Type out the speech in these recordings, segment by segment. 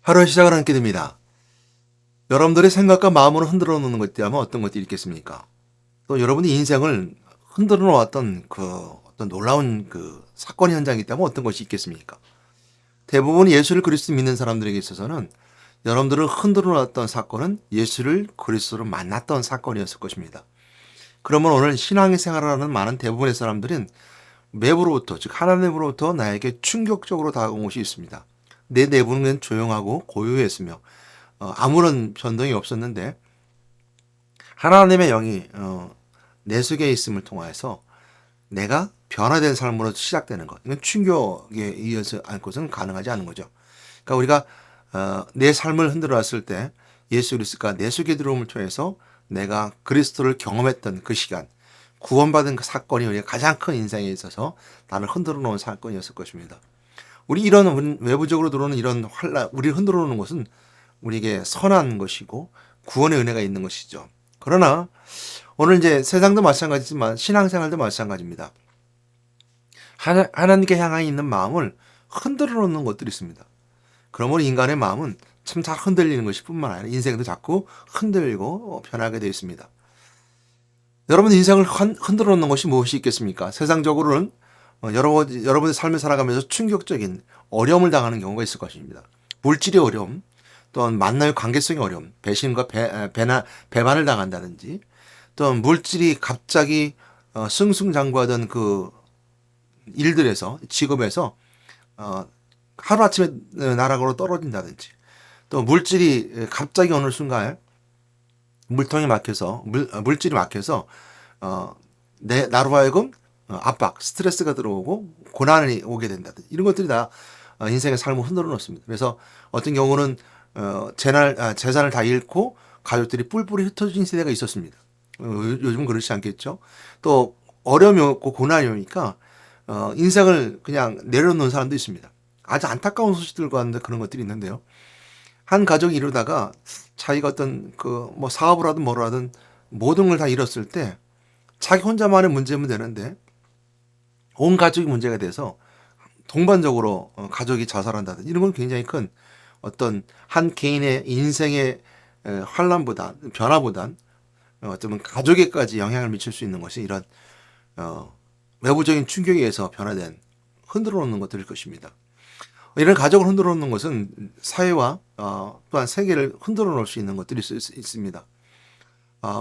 하루의 시작을 함께 됩니다. 여러분들의 생각과 마음을 흔들어 놓는 것들이 하면 어떤 것들이 있겠습니까? 또 여러분의 인생을 흔들어 놓았던 그 어떤 놀라운 그 사건 현장이 있다면 어떤 것이 있겠습니까? 대부분 예수를 그리스도 믿는 사람들에게 있어서는 여러분들을 흔들어 놨던 사건은 예수를 그리스도로 만났던 사건이었을 것입니다. 그러면 오늘 신앙생활을 하는 많은 대부분의 사람들은 외부로부터, 즉 하나님으로부터 나에게 충격적으로 다가온 것이 있습니다. 내 내부는 조용하고 고요했으며 아무런 변동이 없었는데 하나님의 영이 내 속에 있음을 통하여서 내가 변화된 삶으로 시작되는 것. 이건 충격에 의해서 않고서는 가능하지 않은 거죠. 그러니까 우리가 내 삶을 흔들어 놨을 때 예수 그리스도가 내 속에 들어옴을 통해서 내가 그리스도를 경험했던 그 시간, 구원받은 그 사건이 우리가 가장 큰 인생에 있어서 나를 흔들어 놓은 사건이었을 것입니다. 우리 이런 외부적으로 들어오는 이런 환란, 우리를 흔들어 놓는 것은 우리에게 선한 것이고 구원의 은혜가 있는 것이죠. 그러나 오늘 이제 세상도 마찬가지지만 신앙생활도 마찬가지입니다. 하나님께 향해 있는 마음을 흔들어 놓는 것들이 있습니다. 그러므로 인간의 마음은 참 잘 흔들리는 것이 뿐만 아니라 인생도 자꾸 흔들리고 변하게 되어 있습니다. 여러분 인생을 흔들어 놓는 것이 무엇이 있겠습니까? 세상적으로는 여러분의 삶을 살아가면서 충격적인 어려움을 당하는 경우가 있을 것입니다. 물질의 어려움, 또는 만남의 관계성의 어려움, 배신과 배반을 당한다든지, 또 물질이 갑자기 승승장구하던 그 일들에서 직업에서 하루아침에 나락으로 떨어진다든지, 또 물질이 갑자기 어느 순간 물통이 막혀서 물질이 막혀서 나로 하여금 압박, 스트레스가 들어오고 고난이 오게 된다든지 이런 것들이 다 인생의 삶을 흔들어 놓습니다. 그래서 어떤 경우는 재산을 다 잃고 가족들이 뿔뿔이 흩어진 세대가 있었습니다. 요즘은 그렇지 않겠죠. 또 어려움이 없고 고난이 오니까 인생을 그냥 내려놓는 사람도 있습니다. 아주 안타까운 소식들과 하는데 그런 것들이 있는데요. 한 가족이 이러다가 자기가 어떤 그 뭐 사업을 하든 뭐를 하든 모든 걸 다 잃었을 때 자기 혼자만의 문제면 되는데 온 가족이 문제가 돼서 동반적으로 가족이 자살한다든 이런 건 굉장히 큰 어떤 한 개인의 인생의 환란보다 변화보단 어쩌면 가족에까지 영향을 미칠 수 있는 것이 이런 외부적인 충격에 의해서 변화된 흔들어 놓는 것들일 것입니다. 이런 가족을 흔들어 놓는 것은 사회와 또한 세계를 흔들어 놓을 수 있는 것들이 있습니다.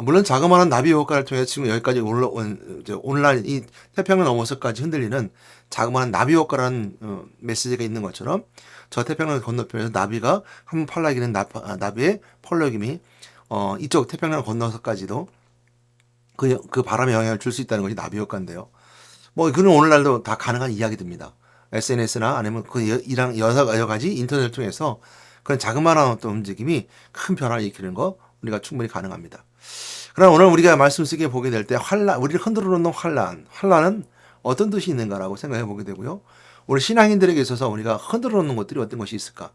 물론 자그마한 나비 효과를 통해 지금 여기까지 올라온 오늘날 이 태평양 넘어서까지 흔들리는 자그마한 나비 효과라는 메시지가 있는 것처럼 저 태평양 건너편에서 나비가 한 번 팔락이는 나비의 펄럭임이 이쪽 태평양 건너서까지도 그 바람에 영향을 줄 수 있다는 것이 나비 효과인데요. 뭐 그는 오늘날도 다 가능한 이야기입니다. SNS나 아니면 여러 가지 인터넷을 통해서 그런 자그마한 어떤 움직임이 큰 변화를 일으키는 거 우리가 충분히 가능합니다. 그러나 오늘 우리가 말씀 쓰게 보게 될 때 우리를 흔들어 놓는 환란은 어떤 뜻이 있는가라고 생각해 보게 되고요. 우리 신앙인들에게 있어서 우리가 흔들어 놓는 것들이 어떤 것이 있을까?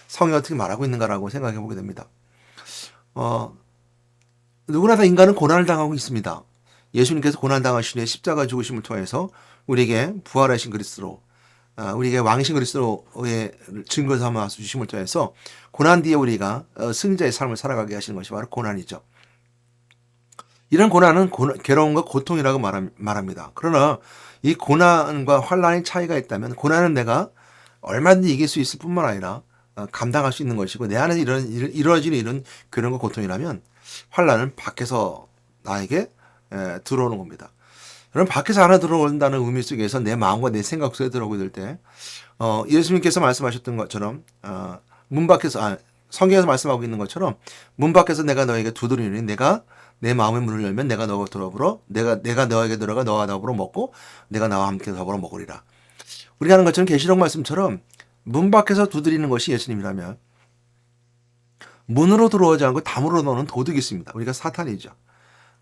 성경이 어떻게 말하고 있는가라고 생각해 보게 됩니다. 어, 누구나 다 인간은 고난을 당하고 있습니다. 예수님께서 고난 당하신 후에 십자가 죽으심을 통해서 우리에게 부활하신 그리스도로 우리에게 왕신 그리스도의 증거 삼아 주심을 통해서 고난 뒤에 우리가 승자의 삶을 살아가게 하시는 것이 바로 고난이죠. 이런 고난은 괴로움과 고통이라고 말합니다. 그러나 이 고난과 환란의 차이가 있다면 고난은 내가 얼마든지 이길 수 있을 뿐만 아니라 감당할 수 있는 것이고 내 안에 이루어지는 이런 괴로움과 고통이라면 환란은 밖에서 나에게 들어오는 겁니다. 그럼 밖에서 하나 들어온다는 의미 속에서 내 마음과 내 생각 속에 들어오게 될 때, 예수님께서 말씀하셨던 것처럼, 문 밖에서, 성경에서 말씀하고 있는 것처럼, 문 밖에서 내가 너에게 두드리니 내가 내 마음의 문을 열면 내가 너와 더불어, 내가 너에게 들어가 너와 더불어 먹고, 내가 나와 함께 더불어 먹으리라. 우리가 하는 것처럼 계시록 말씀처럼, 문 밖에서 두드리는 것이 예수님이라면, 문으로 들어오지 않고 담으로 넣는 도둑이 있습니다. 우리가 사탄이죠.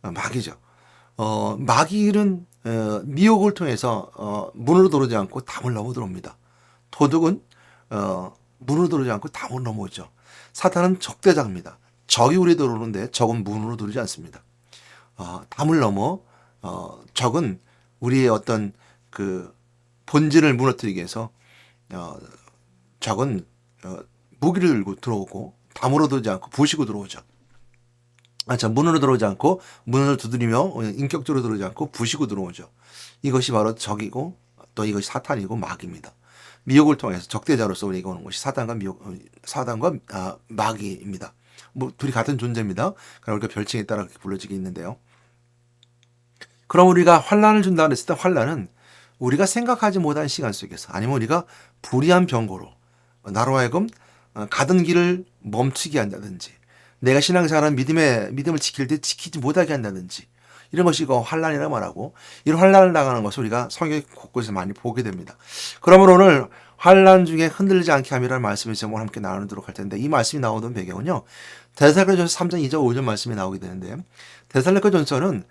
마귀죠. 마귀는 미혹을 통해서 문으로 들어오지 않고 담을 넘어 들어옵니다. 도둑은 문으로 들어오지 않고 담을 넘어오죠. 사탄은 적대자입니다. 적이 우리 들어오는데 적은 문으로 들어오지 않습니다. 담을 넘어 적은 우리의 어떤 그 본질을 무너뜨리기 위해서 적은 무기를 들고 들어오고 담으로 들어오지 않고 부시고 들어오죠. 문으로 들어오지 않고 문을 두드리며 인격적으로 들어오지 않고 부시고 들어오죠. 이것이 바로 적이고 또 이것이 사탄이고 마귀입니다. 미혹을 통해서 적대자로서 우리에게 오는 것이 사단과 마귀입니다. 둘이 같은 존재입니다. 그럼 우리가 별칭에 따라 그렇게 불러지게 있는데요. 그럼 우리가 환난을 준다 그랬을 때 환난은 우리가 생각하지 못한 시간 속에서 아니면 우리가 불의한 병고로 나로 하여금 가던 길을 멈추게 한다든지 내가 신앙생활한 믿음을 지킬 때 지키지 못하게 한다든지 이런 것이 환난이라고 말하고 이런 환난을 당하는 것을 우리가 성경 곳곳에서 많이 보게 됩니다. 그러므로 오늘 환난 중에 흔들리지 않게 함이라는 말씀을 제목을 함께 나누도록 할 텐데 이 말씀이 나오던 배경은요. 데살로니가전서 3장 2절 5절 말씀이 나오게 되는데 데살로니가전서는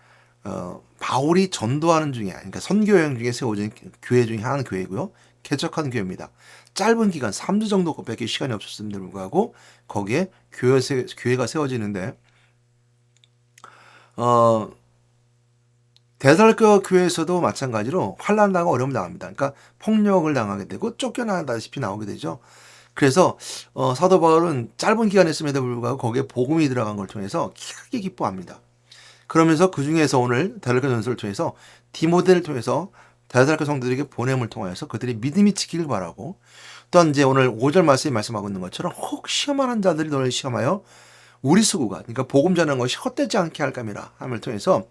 바울이 전도하는 중에 그러니까 선교 여행 중에 세워진 교회 중에 하나는 교회고요. 개척한 교회입니다. 짧은 기간 3주 정도밖에 시간이 없었음에도 불구하고 거기에 교회가 세워지는데 데살로니가 교회에서도 마찬가지로 환난 당하고 어려움 당합니다. 그러니까 폭력을 당하게 되고 쫓겨나다시피 나오게 되죠. 그래서 사도 바울은 짧은 기간에 있음에도 불구하고 거기에 복음이 들어간 걸 통해서 크게 기뻐합니다. 그러면서 그 중에서 오늘 데살로니가 전서를 통해서 디모데를 통해서 데살로니가 성도들에게 보냄을 통해서 그들이 믿음이 지키길 바라고 또한 이제 오늘 5절 말씀에 말씀하고 있는 것처럼 혹 시험하는 자들이 너를 시험하여 우리 수고가 그러니까 복음 전하는 것이 헛되지 않게 할 감이라 함을 통해서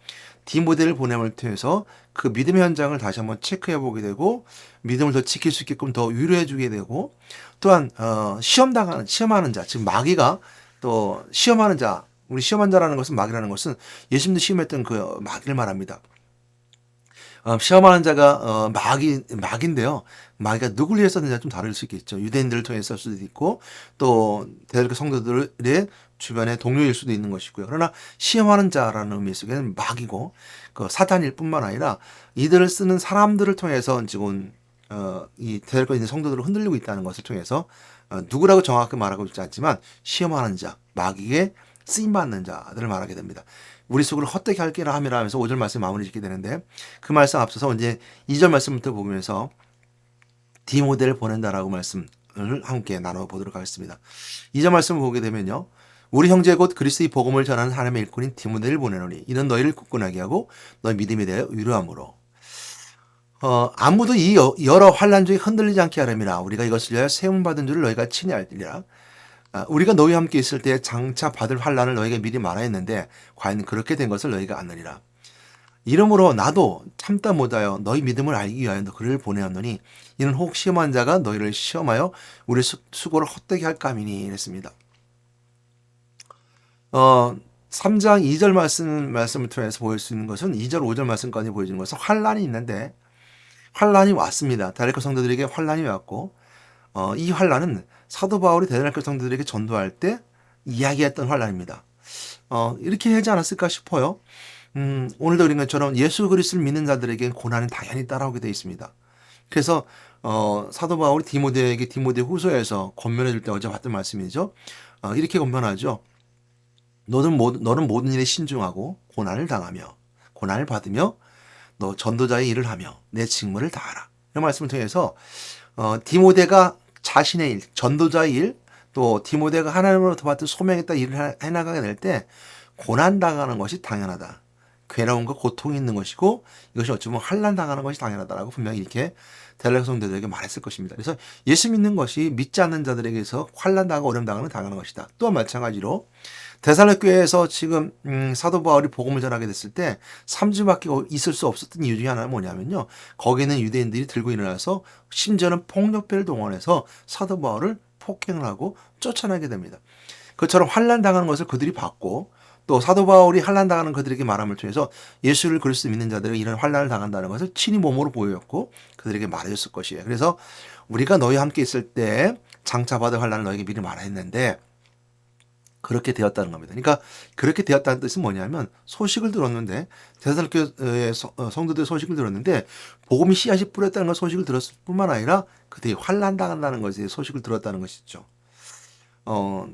디모데를 보냄을 통해서 그 믿음의 현장을 다시 한번 체크해 보게 되고 믿음을 더 지킬 수 있게끔 더 위로해 주게 되고 또한 시험하는 자 즉 마귀가 또 시험하는 자 우리 시험한 자라는 것은 마귀라는 것은 예수님도 시험했던 그 마귀를 말합니다. 시험하는 자가 마귀인데요. 마귀가 누굴 위해 썼는지가 좀 다를 수 있겠죠. 유대인들을 통해 썼을 수도 있고 또 데살로니가 성도들의 주변의 동료일 수도 있는 것이고요. 그러나 시험하는 자라는 의미 속에는 마귀고 그 사탄일 뿐만 아니라 이들을 쓰는 사람들을 통해서 지금 이 데살로니가 있는 성도들을 흔들리고 있다는 것을 통해서 누구라고 정확히 말하고 있지 않지만 시험하는 자, 마귀에 쓰임받는 자들을 말하게 됩니다. 우리 속을 헛되게 할게라 함이라 하면서 5절 말씀 마무리 짓게 되는데 그 말씀 앞서서 이제 2절 말씀부터 보면서 디모데를 보낸다라고 말씀을 함께 나눠보도록 하겠습니다. 2절 말씀을 보게 되면요. 우리 형제 곧 그리스도의 복음을 전하는 하나님의 일꾼인 디모데를 보내노니 이는 너희를 굳건하게 하고 너희 믿음에 대하여 위로함으로 아무도 이 여러 환난 중에 흔들리지 않게 하려니라 우리가 이것을 위하여 세움받은 줄을 너희가 친히 알리라. 우리가 너희와 함께 있을 때 장차 받을 환난을 너희에게 미리 말하였는데 과연 그렇게 된 것을 너희가 아느니라. 이러므로 나도 참다 못하여 너희 믿음을 알기 위하여 그를 보내었노니 이는 혹 시험한 자가 너희를 시험하여 우리 수고를 헛되게 할 감이니 이랬습니다. 3장 2절 말씀을 통해서 보일 수 있는 것은 2절 5절 말씀까지 보여주는 것은 환난이 있는데 환난이 왔습니다. 데살로니가 성도들에게 환난이 왔고 이 환난은 사도 바울이 데살로니가 성도들에게 전도할 때 이야기했던 환난입니다. 이렇게 하지 않았을까 싶어요. 오늘도 그런 것처럼 예수 그리스도를 믿는 자들에게 고난이 당연히 따라오게 되어 있습니다. 그래서 사도 바울이 디모데에게 디모데 후서에서 권면해 줄 때 어제 봤던 말씀이죠. 이렇게 권면하죠. 너는 모든 일에 신중하고 고난을 당하며 고난을 받으며 너 전도자의 일을 하며 내 직무를 다하라. 이런 말씀을 통해서 디모데가 자신의 일, 전도자의 일, 또 디모데가 하나님으로부터 받은 소명에 따라 일을 해나가게 될 때 고난당하는 것이 당연하다. 괴로움과 고통이 있는 것이고 이것이 어찌 보면 환난당하는 것이 당연하다라고 분명히 이렇게 데살로니가 성도들에게 말했을 것입니다. 그래서 예수 믿는 것이 믿지 않는 자들에게서 환난당하고 어려움당하는 당연한 것이다. 또한 마찬가지로 데살로니가 교회에서 지금 사도 바울이 복음을 전하게 됐을 때 3주밖에 있을 수 없었던 이유 중에 하나는 뭐냐면요. 거기는 유대인들이 들고 일어나서 심지어는 폭력배를 동원해서 사도 바울을 폭행을 하고 쫓아내게 됩니다. 그처럼 환난당하는 것을 그들이 봤고 또 사도 바울이 환난당하는 그들에게 말함을 통해서 예수를 그리스도 믿는 자들이 이런 환난을 당한다는 것을 친히 몸으로 보였고 그들에게 말해줬을 것이에요. 그래서 우리가 너희와 함께 있을 때 장차 받을 환난을 너에게 미리 말했는데 그렇게 되었다는 겁니다. 그러니까 그렇게 되었다는 뜻은 뭐냐면 소식을 들었는데 데살로니가 성도들의 소식을 들었는데 복음이 씨앗이 뿌렸다는 걸 소식을 들었을 뿐만 아니라 그들이 환난당한다는 것에 소식을 들었다는 것이죠.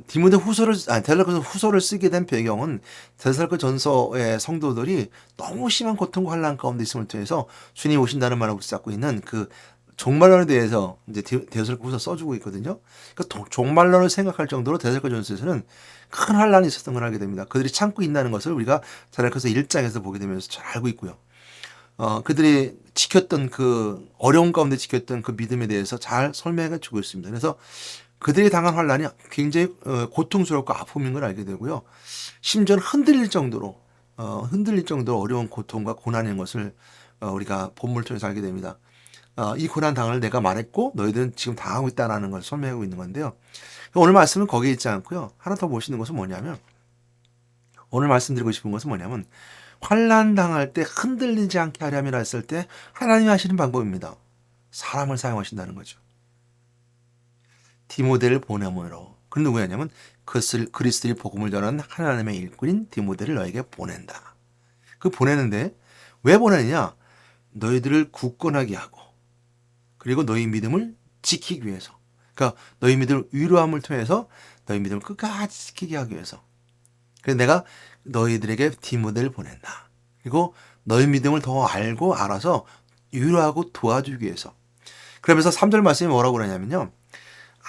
데살로니가 후서를 쓰게 된 배경은 데살로니가 전서의 성도들이 너무 심한 고통과 환난 가운데 있음을 통해서 주님 오신다는 말을 붙잡고 있는 그 종말론에 대해서 이제 데살로니가후서 써주고 있거든요. 그러니까 종말론을 생각할 정도로 데살로니가전서에서는 큰 환란이 있었던 걸 알게 됩니다. 그들이 참고 있다는 것을 우리가 데살로니가서 1장에서 보게 되면서 잘 알고 있고요. 그들이 지켰던 그 어려운 가운데 지켰던 그 믿음에 대해서 잘 설명해 주고 있습니다. 그래서 그들이 당한 환란이 굉장히 고통스럽고 아픔인 걸 알게 되고요. 심지어는 흔들릴 정도로 어려운 고통과 고난인 것을 우리가 본문을 통해서 알게 됩니다. 이 고난 당을 내가 말했고 너희들은 지금 당하고 있다는 걸 설명하고 있는 건데요. 오늘 말씀은 거기에 있지 않고요. 하나 더 보시는 것은 뭐냐면, 오늘 말씀드리고 싶은 것은 뭐냐면, 환난 당할 때 흔들리지 않게 하려면 했을 때 하나님이 하시는 방법입니다. 사람을 사용하신다는 거죠. 디모데를 보내므로. 그는 누구였냐면 그리스도의 복음을 전하는 하나님의 일꾼인 디모데를 너에게 보낸다. 그 보내는데 왜 보내느냐? 너희들을 굳건하게 하고, 그리고 너희 믿음을 지키기 위해서. 그러니까 너희 믿음을 위로함을 통해서 너희 믿음을 끝까지 지키게 하기 위해서. 그래서 내가 너희들에게 디모데를 보낸다. 그리고 너희 믿음을 더 알고 알아서 위로하고 도와주기 위해서. 그러면서 3절 말씀이 뭐라고 그러냐면요.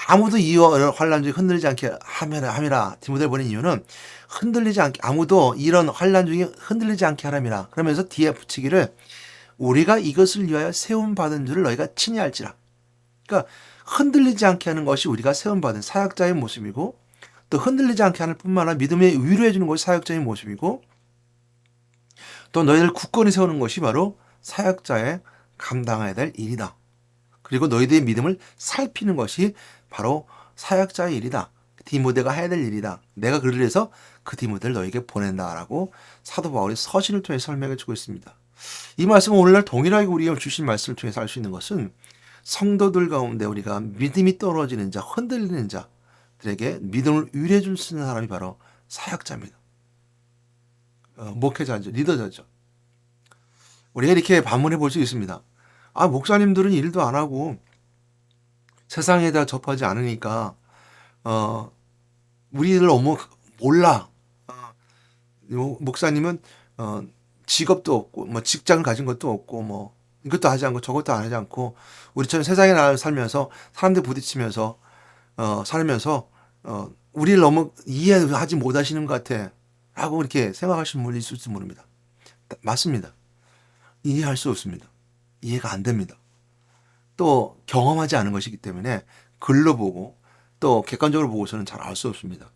아무도 이 환란 중에 흔들리지 않게 함이라. 디모데를 보낸 이유는 흔들리지 않게, 아무도 이런 환란 중에 흔들리지 않게 하람이라. 그러면서 뒤에 붙이기를 우리가 이것을 위하여 세움 받은 줄을 너희가 친히 알지라. 그러니까 흔들리지 않게 하는 것이 우리가 세움 받은 사역자의 모습이고, 또 흔들리지 않게 하는 뿐만 아니라 믿음에 위로해 주는 것이 사역자의 모습이고, 또 너희를 굳건히 세우는 것이 바로 사역자의 감당해야 될 일이다. 그리고 너희들의 믿음을 살피는 것이 바로 사역자의 일이다. 디모데가 해야 될 일이다. 내가 그래서 그 디모데를 너에게 보낸다라고 사도 바울이 서신을 통해 설명해 주고 있습니다. 이 말씀은 오늘날 동일하게 우리가 주신 말씀을 통해서 알 수 있는 것은, 성도들 가운데 우리가 믿음이 떨어지는 자, 흔들리는 자들에게 믿음을 위로해 줄 수 있는 사람이 바로 사역자입니다. 목회자죠. 리더자죠. 우리가 이렇게 반문해 볼 수 있습니다. 목사님들은 일도 안 하고 세상에다 접하지 않으니까 우리를 너무 몰라. 목사님은 직업도 없고 뭐 직장을 가진 것도 없고 뭐 이것도 하지 않고 저것도 안 하지 않고 우리처럼 세상에 나가 살면서 사람들 부딪히면서 살면서 우리를 너무 이해하지 못하시는 것 같아 라고 이렇게 생각하시는 분이 있을지 모릅니다. 맞습니다. 이해할 수 없습니다. 이해가 안 됩니다. 또 경험하지 않은 것이기 때문에 글로 보고 또 객관적으로 보고서는 잘 알 수 없습니다.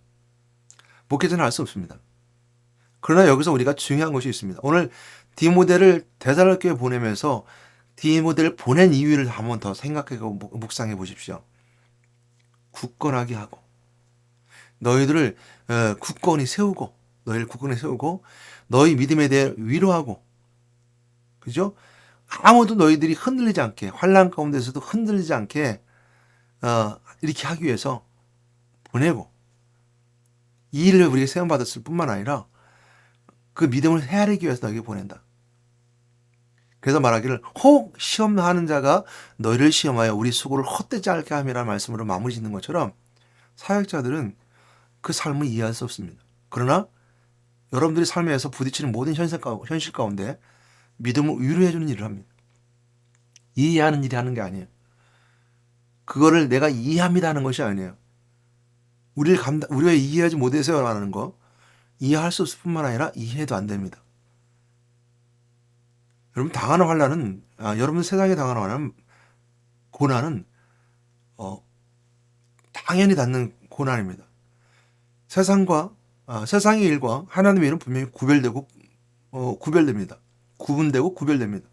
목회자는 알 수 없습니다. 그러나 여기서 우리가 중요한 것이 있습니다. 오늘 디모데를 데살로니가에 보내면서 디모데를 보낸 이유를 한번 더 생각하고 묵상해 보십시오. 굳건하게 하고 너희들을 굳건히 세우고 너희 믿음에 대해 위로하고, 그죠? 아무도 너희들이 흔들리지 않게, 환난 가운데서도 흔들리지 않게 이렇게 하기 위해서 보내고, 이 일을 우리가 세움받았을 뿐만 아니라 그 믿음을 헤아리기 위해서 너에게 보낸다. 그래서 말하기를 혹 시험하는 자가 너희를 시험하여 우리 수고를 헛되지 않게 함이라는 말씀으로 마무리 짓는 것처럼, 사역자들은 그 삶을 이해할 수 없습니다. 그러나 여러분들이 삶에서 부딪히는 모든 현실 가운데 믿음을 위로해주는 일을 합니다. 이해하는 일이 하는 게 아니에요. 그거를 내가 이해합니다 하는 것이 아니에요. 우리가 이해하지 못해서요 하는 거, 이해할 수 없을 뿐만 아니라 이해도 안 됩니다. 여러분 당하는 환난은, 여러분 세상에 당하는 고난은 당연히 닿는 고난입니다. 세상의 일과 하나님의 일은 분명히 구별됩니다. 구분되고 구별됩니다.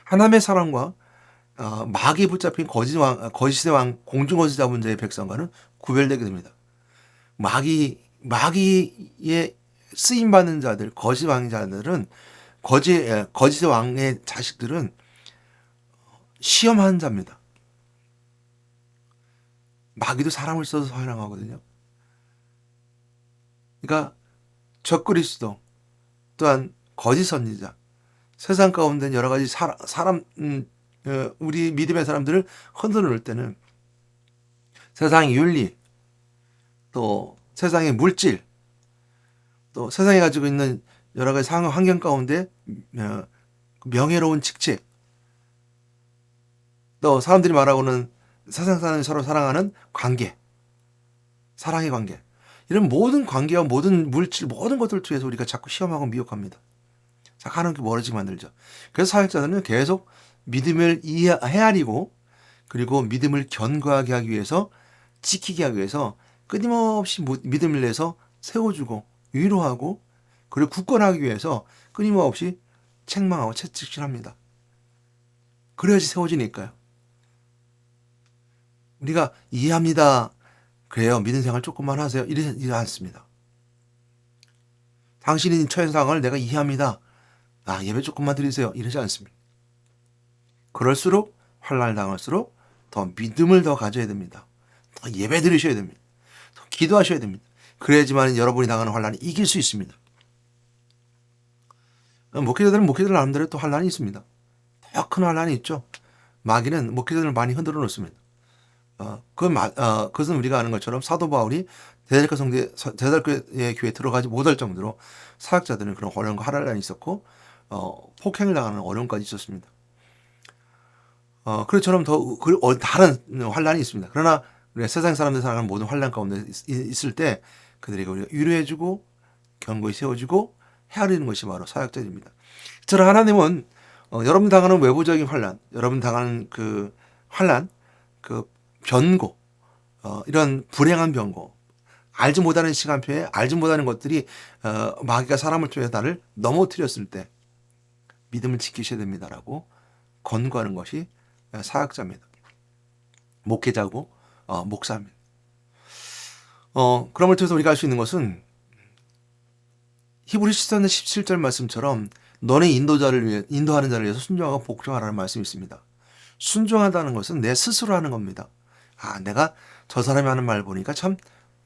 하나님의 사람과 마귀에 붙잡힌 거짓의 왕, 공중거짓 잡은 자의 백성과는 구별되게 됩니다. 마귀에 쓰임 받는 자들, 거짓 왕자들은 거짓의 왕의 자식들은 시험하는 자입니다. 마귀도 사람을 써서 활용하거든요. 그러니까 적그리스도, 또한 거짓 선지자, 세상 가운데 여러 가지 우리 믿음의 사람들을 흔들어 놓을 때는 세상의 윤리, 또 세상의 물질, 또 세상에 가지고 있는 여러 가지 상황 환경 가운데 명예로운 직책, 또 사람들이 말하고는 세상 사람이 서로 사랑하는 관계, 사랑의 관계. 이런 모든 관계와 모든 물질, 모든 것들을 통해서 우리가 자꾸 시험하고 미혹합니다. 자꾸 하나님께 멀어지게 만들죠. 그래서 사역자들은 계속 믿음을 헤아리고 그리고 믿음을 견고하게 하기 위해서 지키게 하기 위해서 끊임없이 믿음을 내서 세워주고 위로하고 그리고 굳건하기 위해서 끊임없이 책망하고 채찍질합니다. 그래야지 세워지니까요. 우리가 이해합니다. 그래요. 믿음 생활 조금만 하세요. 이러지 않습니다. 당신이 처한 상황을 내가 이해합니다. 예배 조금만 드리세요. 이러지 않습니다. 그럴수록 환난을 당할수록 더 믿음을 더 가져야 됩니다. 더 예배 드리셔야 됩니다. 더 기도하셔야 됩니다. 그래야지만 여러분이 당하는 환난을 이길 수 있습니다. 목회자들은 목회자들 나름대로 또 환난이 있습니다. 더 큰 환난이 있죠. 마귀는 목회자들을 많이 흔들어 놓습니다. 그것은 우리가 아는 것처럼 사도 바울이 대살로니가 교회에 들어가지 못할 정도로 사역자들은 그런 어려움과 환난이 있었고 폭행을 당하는 어려움까지 있었습니다. 그처럼 더 다른 환난이 있습니다. 그러나 우리가 세상 사람들 살아가는 모든 환난 가운데 있을 때 그들에게 우리가 위로해주고 견고히 세워주고 헤아리는 것이 바로 사역자입니다. 저는 하나님은 여러분 당하는 외부적인 환난, 여러분 당하는 그 환난, 그 변고, 이런 불행한 변고, 알지 못하는 시간표에 알지 못하는 것들이 마귀가 사람을 통해 나를 넘어뜨렸을 때 믿음을 지키셔야 됩니다라고 권고하는 것이 사역자입니다. 목회자고 목사입니다. 그럼을 통해서 우리가 알 수 있는 것은 히브리서 17절 말씀처럼 너네 인도하는 자를 위해서 순종하고 복종하라는 말씀이 있습니다. 순종하다는 것은 내 스스로 하는 겁니다. 내가 저 사람이 하는 말 보니까 참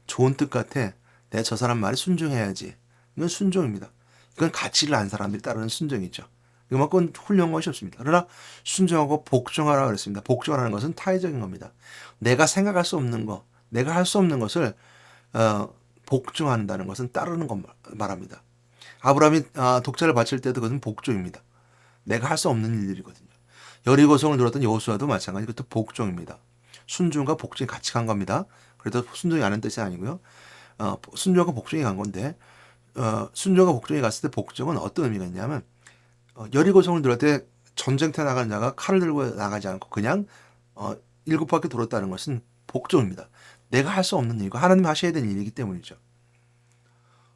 좋은 뜻 같아. 내가 저 사람 말에 순종해야지. 이건 순종입니다. 이건 가치를 안 사람들이 따르는 순종이죠. 이만큼 훌륭한 것이 없습니다. 그러나 순종하고 복종하라 그랬습니다. 복종하라는 것은 타의적인 겁니다. 내가 생각할 수 없는 것, 내가 할 수 없는 것을 복종한다는 것은 따르는 것 말합니다. 아브라함이 독자를 바칠 때도 그것은 복종입니다. 내가 할 수 없는 일들이거든요. 여리고성을 누렸던 여호수아도 마찬가지 그것도 복종입니다. 순종과 복종이 같이 간 겁니다. 그래도 순종이 안 한 뜻이 아니고요. 순종과 복종이 간 건데 순종과 복종이 갔을 때 복종은 어떤 의미가 있냐면 여리고성을 누릴 때 전쟁터에 나가는 자가 칼을 들고 나가지 않고 그냥 7바퀴 돌았다는 것은 복종입니다. 내가 할 수 없는 일과 하나님 하셔야 되는 일이기 때문이죠.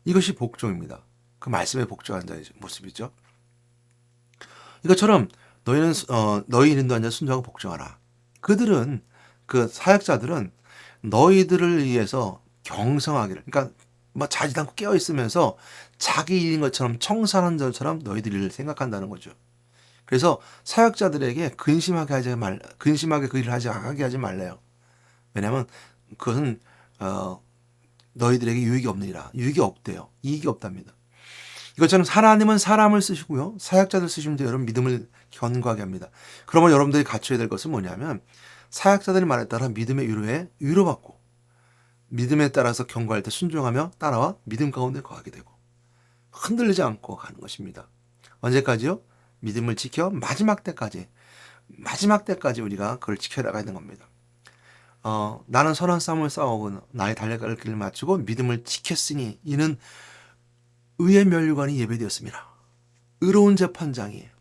이것이 복종입니다. 그 말씀에 복종한 자의 모습이죠. 이것처럼 너희 인도한 자 순종하고 복종하라. 그들은 그 사역자들은 너희들을 위해서 경성하기를, 그러니까 자지도 않고 깨어 있으면서 자기 일인 것처럼 청산한 자처럼 너희들 일을 생각한다는 거죠. 그래서 사역자들에게 근심하게 그 일을 하게 하지 말래요. 왜냐하면 그것은 너희들에게 유익이 없느니라. 유익이 없대요. 이익이 없답니다. 이것처럼 하나님은 사람을 쓰시고요. 사역자들 쓰시면 여러분 믿음을 견고하게 합니다. 그러면 여러분들이 갖춰야 될 것은 뭐냐면 사역자들의 말에 따라 믿음의 위로에 위로받고 믿음에 따라서 경고할 때 순종하며 따라와 믿음 가운데 거하게 되고 흔들리지 않고 가는 것입니다. 언제까지요? 믿음을 지켜 마지막 때까지 우리가 그걸 지켜나가야 되는 겁니다. 나는 선한 싸움을 싸우고 나의 달려갈 길을 마치고 믿음을 지켰으니 이는 의의 면류관이 예배되었습니다. 의로운 재판장이에요.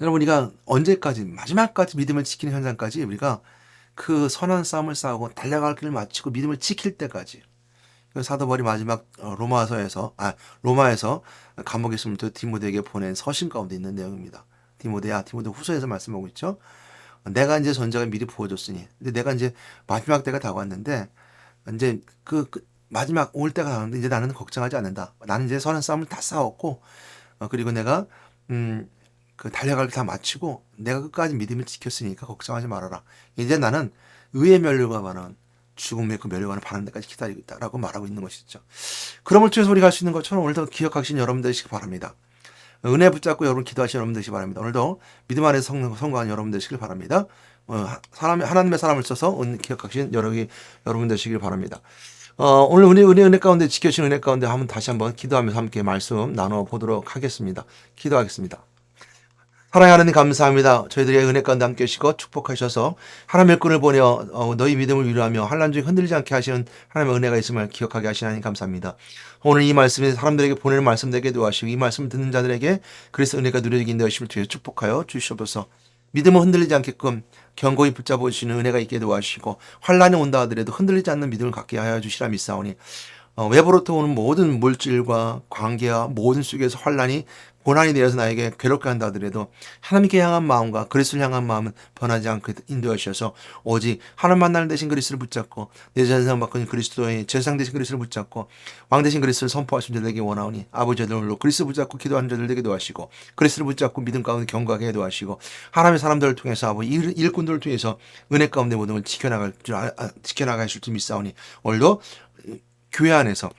여러분 우리가 언제까지 마지막까지 믿음을 지키는 현장까지 우리가 그 선한 싸움을 싸우고 달려갈 길을 마치고 믿음을 지킬 때까지 사도 바울이 마지막 로마에서 감옥에 있을 때 디모데에게 보낸 서신 가운데 있는 내용입니다. 디모데 후서에서 말씀하고 있죠. 내가 이제 전쟁을 미리 부어줬으니 근데 내가 이제 마지막 때가 다가왔는데 이제 그 마지막 올 때가 다가왔는데 이제 나는 걱정하지 않는다. 나는 이제 선한 싸움을 다 싸웠고 그리고 내가 그 달려갈 길 다 마치고 내가 끝까지 믿음을 지켰으니까 걱정하지 말아라. 이제 나는 의의 면류관은 죽음의 그 면류관을 바라는 데까지 기다리고 있다라고 말하고 있는 것이죠. 그럼을 통해서 우리가 할 수 있는 것처럼 오늘도 기억하신 여러분 되시기 바랍니다. 은혜 붙잡고 여러분 기도하시는 여러분 되시기 바랍니다. 오늘도 믿음 안에서 성공한 여러분 되시길 바랍니다. 하나님의 사람을 써서 기억하신 여러분 되시길 바랍니다. 오늘 은혜 가운데 지켜주신 은혜 가운데 다시 한번 기도하면서 함께 말씀 나눠 보도록 하겠습니다. 기도하겠습니다. 사랑하는 하나님 감사합니다. 저희들의 은혜 가운데 함께 하시고 축복하셔서 하나님의 꾼을 보내어 너희 믿음을 위로하며 환난 중에 흔들리지 않게 하시는 하나님의 은혜가 있음을 기억하게 하시는 하나님 감사합니다. 오늘 이 말씀이 사람들에게 보내는 말씀 되게 도와주시고 이 말씀을 듣는 자들에게 그리스도 은혜가 누려지게 인도하심을 주여 축복하여 주시옵소서. 믿음을 흔들리지 않게끔 견고히 붙잡으시는 은혜가 있게 도와주시고 환난이 온다 하더라도 흔들리지 않는 믿음을 갖게 하여 주시라 믿사오니 외부로부터 오는 모든 물질과 관계와 모든 속에서 환난이 고난이 되어서 나에게 괴롭게 한다 하더라도 하나님께 향한 마음과 그리스도를 향한 마음은 변하지 않게 인도하셔서 오직 하나님 만나는 대신 그리스도를 붙잡고 내 전상 바꾼 그리스도의 제상 대신 그리스도를 붙잡고 왕 대신 그리스도를 선포하신 자들에게 원하오니 아버지들로 그리스도 붙잡고 기도하는 자들 되게 도와시고 그리스도를 붙잡고 믿음 가운데 경고하게 도와시고 하나님의 사람들을 통해서 아버지 일꾼들을 통해서 은혜 가운데 모든 걸 지켜나가실 줄 믿사오니 오늘도 교회 안에서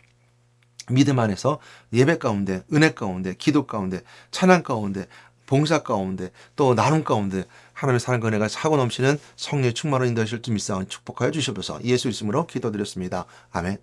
믿음 안에서 예배 가운데 은혜 가운데 기도 가운데 찬양 가운데 봉사 가운데 또 나눔 가운데 하나님의 사랑과 은혜가 차고 넘치는 성령의 충만을 인도하실 줄 믿사오니 축복하여 주시옵소서. 예수 이름으로 기도드렸습니다. 아멘.